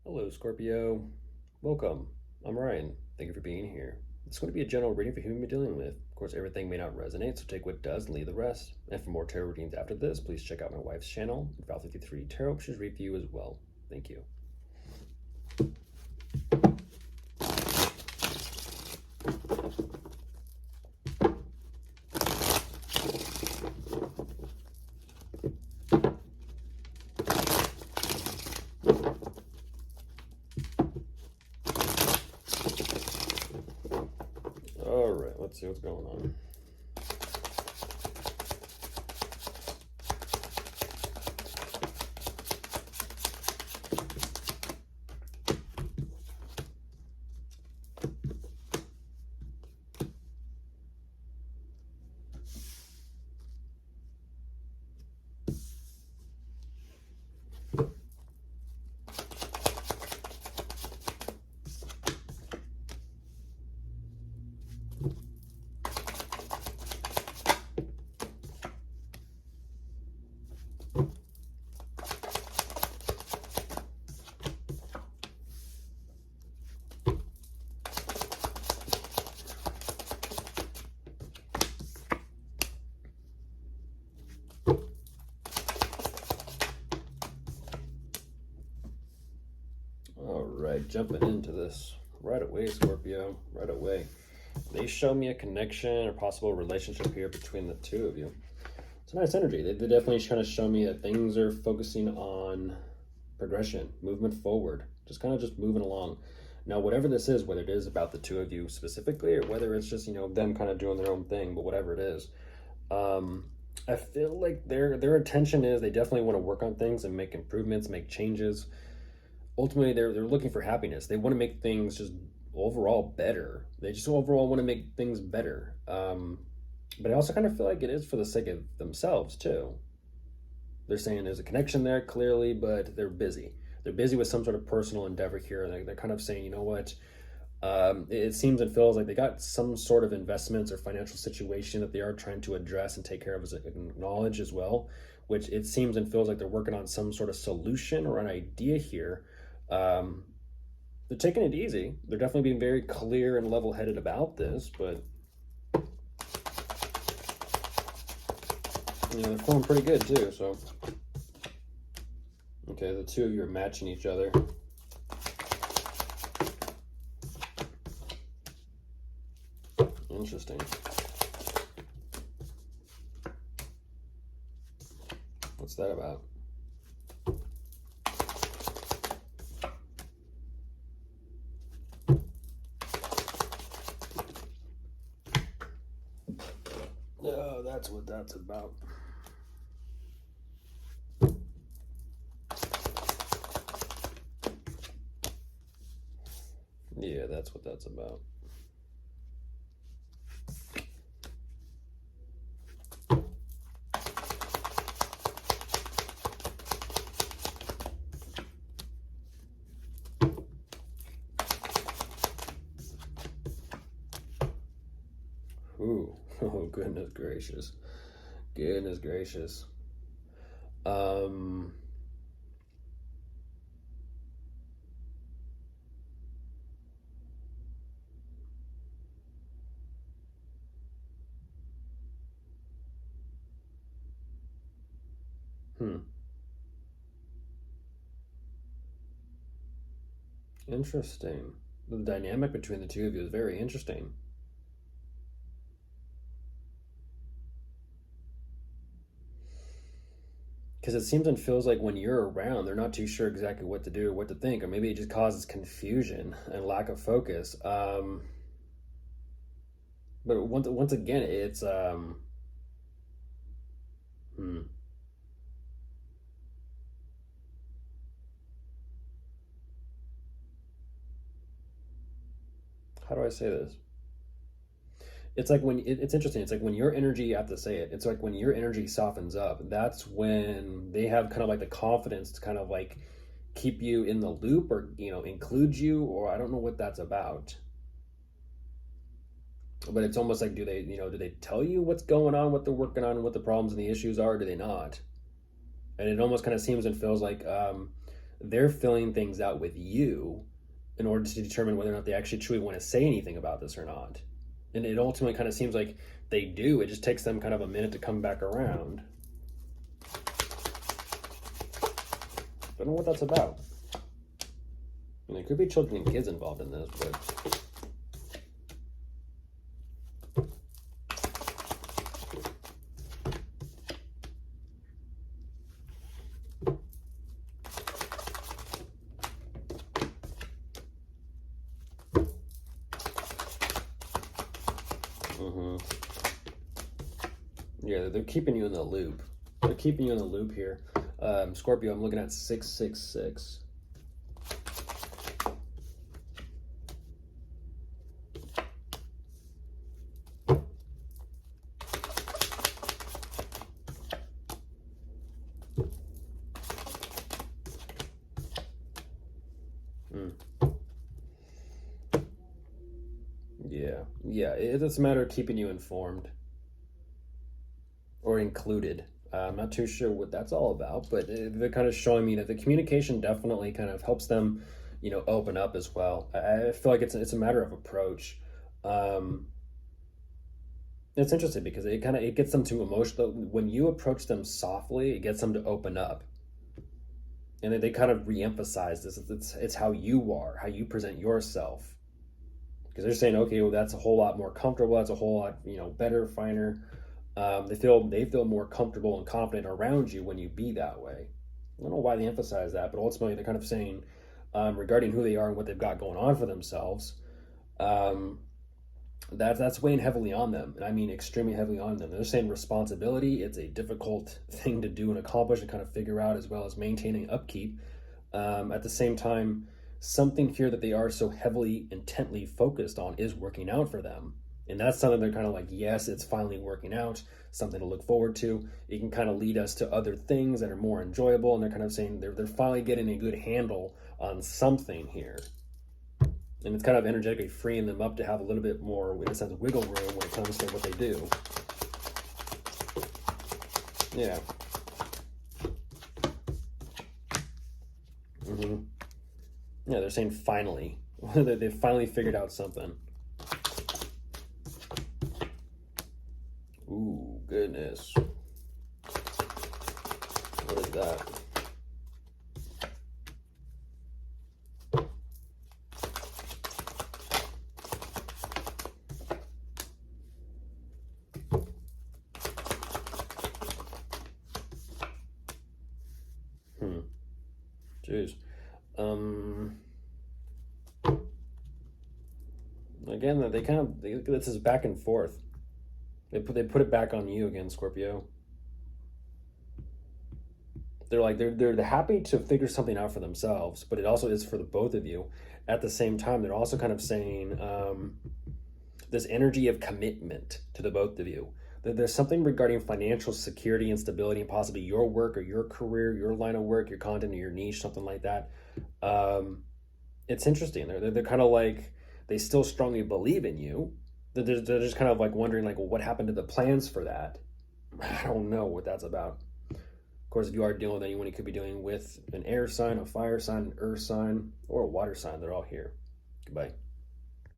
Hello, Scorpio. Welcome. I'm Ryan. Thank you for being here. It's going to be a general reading for whom you're dealing with. Of course, everything may not resonate, so take what does and leave the rest. And for more tarot readings after this, please check out my wife's channel, Val53 Tarot. She's read for you as well. Thank you. All right, let's see what's going on. All right, jumping into this right away, Scorpio, right away. They show me a connection or possible relationship here between the two of you. It's a nice energy. They definitely kind of show me that things are focusing on progression, movement forward, just moving along. Now, whatever this is, whether it is about the two of you specifically, or whether it's just, them kind of doing their own thing, but whatever it is, I feel like their intention is they definitely want to work on things and make improvements, make changes. Ultimately, they're looking for happiness. They want to make things just overall better. They just overall want to make things better. But I also kind of feel like it is for the sake of themselves too. They're saying there's a connection there clearly, but they're busy. They're busy with some sort of personal endeavor here. And they're kind of saying, you know what? It seems and feels like they got some sort of investments or financial situation that they are trying to address and take care of, as acknowledge as well, which it seems and feels like they're working on some sort of solution or an idea here. They're taking it easy. They're definitely being very clear and level-headed about this, but they're feeling pretty good too. So okay, the two of you are matching each other. Interesting. What's that about? Oh, that's what that's about. Yeah, that's what that's about. Ooh, oh goodness gracious. Goodness gracious. Interesting. The dynamic between the two of you is very interesting. Because it seems and feels like when you're around, they're not too sure exactly what to do or what to think, or maybe it just causes confusion and lack of focus. But once again, it's how do I say this? It's like when it's interesting. It's like when your energy, you have to say it. It's like when your energy softens up, that's when they have kind of like the confidence to kind of like keep you in the loop or, include you, or I don't know what that's about. But it's almost like, do they tell you what's going on, what they're working on, what the problems and the issues are, or do they not? And it almost kind of seems and feels like they're filling things out with you in order to determine whether or not they actually truly want to say anything about this or not. And it ultimately kind of seems like they do. It just takes them kind of a minute to come back around. Don't know what that's about. I mean, there could be children and kids involved in this, but yeah, they're keeping you in the loop. They're keeping you in the loop here. Scorpio, I'm looking at 666. Yeah, it's a matter of keeping you informed or included. I'm not too sure what that's all about, but they're kind of showing me that the communication definitely kind of helps them, open up as well. I feel like it's a matter of approach. It's interesting because it gets them to emotional. When you approach them softly, it gets them to open up, and they kind of reemphasize this. It's how you are, how you present yourself. Because they're saying, okay, well, that's a whole lot more comfortable. That's a whole lot, better, finer. They feel more comfortable and confident around you when you be that way. I don't know why they emphasize that, but ultimately they're kind of saying regarding who they are and what they've got going on for themselves. That's weighing heavily on them, and I mean extremely heavily on them. They're saying responsibility. It's a difficult thing to do and accomplish and kind of figure out, as well as maintaining upkeep. At the same time, something here that they are so heavily, intently focused on is working out for them. And that's something they're kind of like, yes, it's finally working out, something to look forward to. It can kind of lead us to other things that are more enjoyable. And they're kind of saying they're finally getting a good handle on something here. And it's kind of energetically freeing them up to have a little bit more, in a sense, wiggle room when it comes to what they do. Yeah. Yeah, they're saying finally. They've finally figured out something. Ooh, goodness. What is that? Jeez. Again, this is back and forth. They put it back on you again, Scorpio. They're like they're happy to figure something out for themselves, but it also is for the both of you. At the same time, they're also kind of saying this energy of commitment to the both of you. There's something regarding financial security and stability, and possibly your work or your career, your line of work, your content, or your niche, something like that. It's interesting. They're kind of like, they still strongly believe in you. They're just kind of like wondering, like, well, what happened to the plans for that? I don't know what that's about. Of course, if you are dealing with anyone, you could be dealing with an air sign, a fire sign, an earth sign, or a water sign. They're all here. Goodbye.